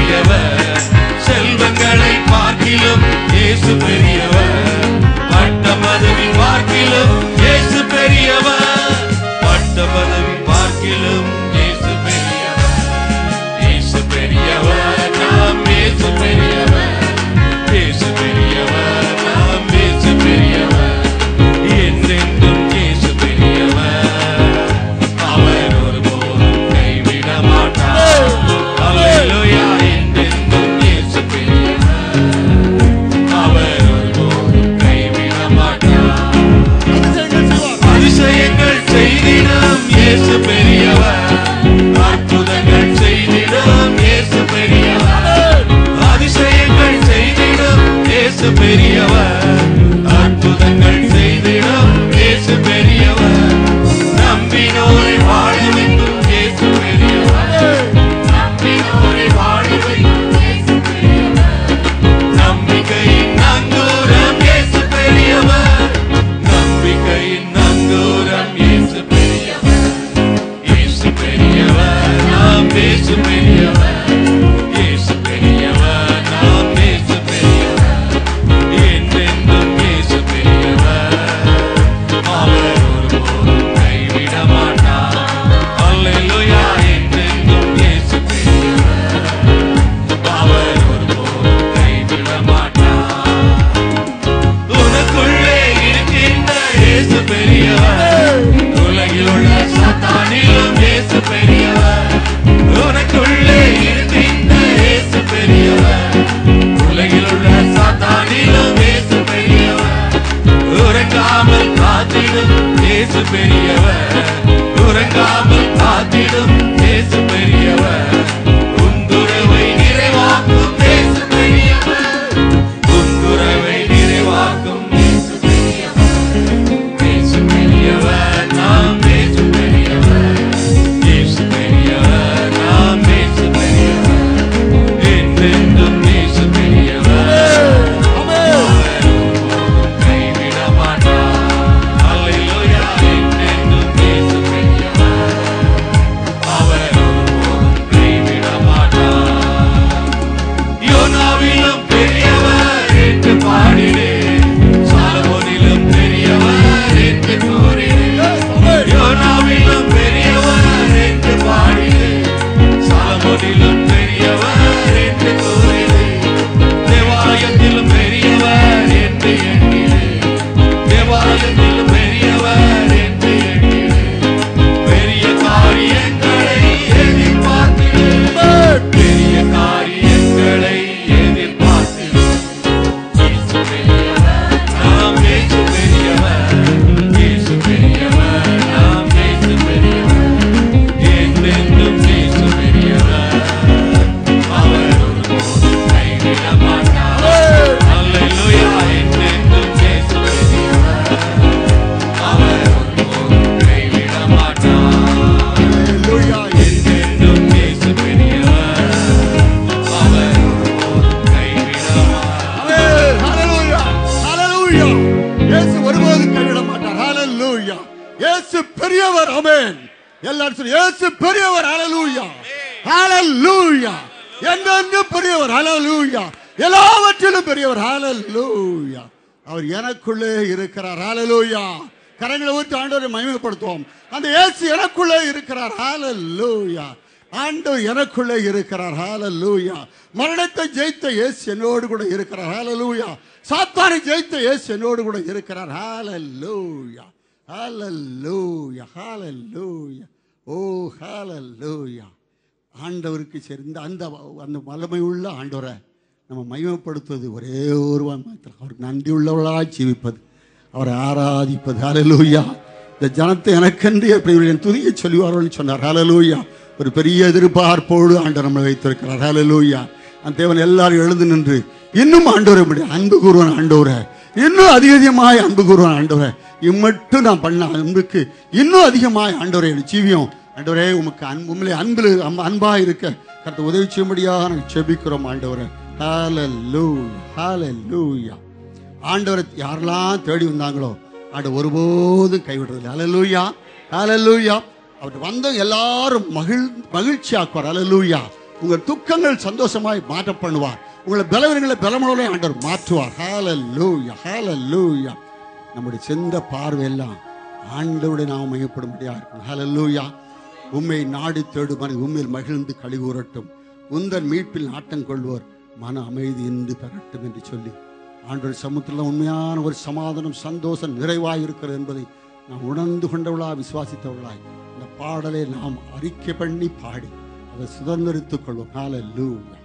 பெரியவர், செல்வங்களை பார்க்கிலும் இயேசு பெரியவர், பட்ட பதவி பார்க்கிலும் இயேசு பெரியவர், பட்ட பதவி பார்க்கிலும் இயேசு பெரியவர், இயேசு பெரியவர், நாம் இயேசு பெரியவர், இயேசு பெரியவர், நாம் இயேசு பெரியவர், என்றென்றும் இயேசு பெரியவர், அவர் ஒருபோதும் கைவிட மாட்டார். அல்லேலூயா, என்றென்றும் இயேசு பெரியவர், அவர் ஒருபோதும் கைவிட மாட்டார். அதிசயங்கள் செய்திடும் இயேசு பெரியவர், அற்புதங்கள் செய்திடும் இயேசு பெரியவர், அதிசயங்கள் செய்திடும் இயேசு பெரியவர், அற்புதங்கள் செய்திடும் இயேசு பெரியவர், நம்பினோரை வாழ வைக்கும் இயேசு பெரியவர், நம்பினோரை வாழ வைக்கும் இயேசு பெரியவர், நம்பிக்கையின் நங்கூரம் இயேசு பெரியவர், நம்பிக்கையின் நங்கூரம் இயேசு பெரியவர், இயேசு பெரியவர், நாம் இயேசு பெரியவர், இயேசு பெரியவர், நாம் இயேசு பெரியவர், என்றென்றும் இயேசு பெரியவர், அவர் ஒருபோதும் கைவிட மாட்டார். அல்லேலூயா, என்றென்றும் இயேசு பெரியவர், அவர் ஒருபோதும் கைவிட மாட்டார். உனக்குள்ளே இருக்கின்ற இயேசு பெரியவர், உலகில் உள்ள சாத்தானிலும் இயேசு பெரியவர், உனக்குள்ளே இருக்கின்ற இயேசு பெரியவர், உலகில் உள்ள சாத்தானிலும் இயேசு பெரியவர், உறங்காமல் காத்திடும் இயேசு பெரியவர், உறங்காமல் காத்திடும் இயேசு பெரியவர், உந்துறவை நிறைவாக்கும் இயேசு பெரியவர், உந்துறவை நிறைவாக்கும் இயேசு பெரியவர், இயேசு பெரியவர், நாம் இயேசு பெரியவர், இயேசு பெரியவர், நாம் இயேசு பெரியவர், என்றென்றும் இயேசு பெரியவர், அவர் ஒருபோதும் கைவிட மாட்டார். அல்லேலூயா, என்றென்றும் இயேசு பெரியவர், அவர் ஒருபோதும் கைவிட மாட்டார். யோனாவிலும் பெரியவர் என்று பாடினேன், சாலமோனிலும் பெரியவர் என்று கூறினேன், யோனாவிலும் பெரியவர் என்று பாடினேன், சாலமோனிலும் பெரியவர் என்று கூறினேன், தேவாலயத்திலும் பெரியவர் என்று எண்ணினேன், தேவாலயத்திலும் பெரியவர் என்று எண்ணினேன், பெரிய காரியங்களை எதிர்பார்க்கிறேன், பெரிய காரியங்களை எதிர்பார்க்கிறேன், இயேசு பெரியவர், நாம் இயேசு பெரியவர், இயேசு பெரியவர், நாம் இயேசு பெரியவர், என்றென்றும் இயேசு பெரியவர், அவர் ஒருபோதும் கைவிட மாட்டார். அல்லேலூயா, என்றென்றும் இயேசு பெரியவர், அவர் ஒருபோதும் கைவிட மாட்டார். என்றென்றும் இயேசு பெரியவர், அவர் ஒருபோதும் கைவிட மாட்டார். ஹalleluya, ஹalleluya. இயேசு ஒருபோதும் கைவிட மாட்டார். ஹalleluya. இயேசு பெரியவர். ஆமென். எல்லாரும் சொல்லி இயேசு பெரியவர். ஹalleluya, ஹalleluya. என்றென்றும் பெரியவர். ஹalleluya. எல்லாவற்றிலும் பெரியவர். ஹalleluya. அவர் எனக்குள்ளே இருக்கிறார். ஹalleluya. கரங்களை ஊற்றி ஆண்டவரை மகிமைப்படுத்துவோம். அந்த இயேசு எனக்குள்ளே இருக்கிறார். ஹalleluya. ஆண்டவர் எனக்குள்ளே இருக்கிறார். ஹalleluya. மரணத்தை ஜெயித்த இயேசு என்னோடு கூட இருக்கிறார். ஹalleluya. சாத்தானை ஜெயித்த இயேசு என்னோடு கூட இருக்கிறார். ஹalleluya, ஹalleluya, ஹalleluya. ஓ ஹalleluya. ஆண்டவருக்கு சேர்ந்த அந்த அந்த வல்லமை உள்ள ஆண்டவரை நம்ம மகிமைப்படுத்துவது ஒரே ஒரு மாத்திரம், அவருக்கு நன்றி உள்ளவர்களாக ஜீவிப்பது, அவரை ஆராதிப்பது. ஹalleluya. இந்த ஜனத்தை எனக்கென்று எப்படி என் துதியை சொல்லுவார்கள் சொன்னார். ஹalleluya. ஒரு பெரிய எதிர்பார்ப்போடு ஆண்டவர் நம்மளை வைத்திருக்கிறார். ஹalleluya. அந்த தேவன் எல்லாரும் எழுந்து நின்று இன்னும் ஆண்டவரை அன்பு கூறுவான். ஆண்டவரை இன்னும் அதிகமாய் அன்பு கூறுவான். ஆண்டவரை இம்மட்டும் நான் பண்ண அன்புக்கு இன்னும் அதிகமாய் ஆண்டவரை ஜீவியம். ஆண்டவரே உமக்கு உண்மையிலே அன்பில் அன்பாக இருக்க கர்த்தர் உதவி செய்யும்படியாக நாங்கள் செபிக்கிறோம். ஆண்டவரை ஹalleluya, ஹalleluya. ஆண்டவரை யாரெல்லாம் தேடி வந்தாங்களோ ஆண்டவர் ஒருபோதும் கைவிடுறதில்லை. ஹalleluya, ஹalleluya. அவர் வந்த எல்லாரும் மகிழ்ச்சியாக்குவார். ஹalleluya. உங்கள் துக்கங்கள் சந்தோஷமாய் மாற்ற பண்ணுவார். உங்களை பலவீனங்களை பலமுறை ஆண்டவர் மாற்றுவார். ஹல்லேலூயா, ஹல்லேலூயா. நம்முடைய சிந்த பார்வையெல்லாம் ஆண்டவருடைய நாமம் மையப்படும்படியா இருக்கும். ஹல்லேலூயா. உம்மை நாடி தேடும் மனிதன் உண்மையில் மகிழ்ந்து கழிகூறட்டும். உந்தன் மீட்பில் நாட்டம் கொள்வோர் மன அமைதி என்று பெறட்டும் என்று சொல்லி ஆண்டவர் சமூகத்தில் உண்மையான ஒரு சமாதானம் சந்தோஷம் நிறைவாய் இருக்கிறது என்பதை நாம் உணர்ந்து கொண்டவளாய் விசுவாசித்தவளாய் இந்த பாடலை நாம் அறிக்கை பண்ணி பாடி அதை சுதந்திரித்துக் கொள்வோம். ஹல்லேலூயா.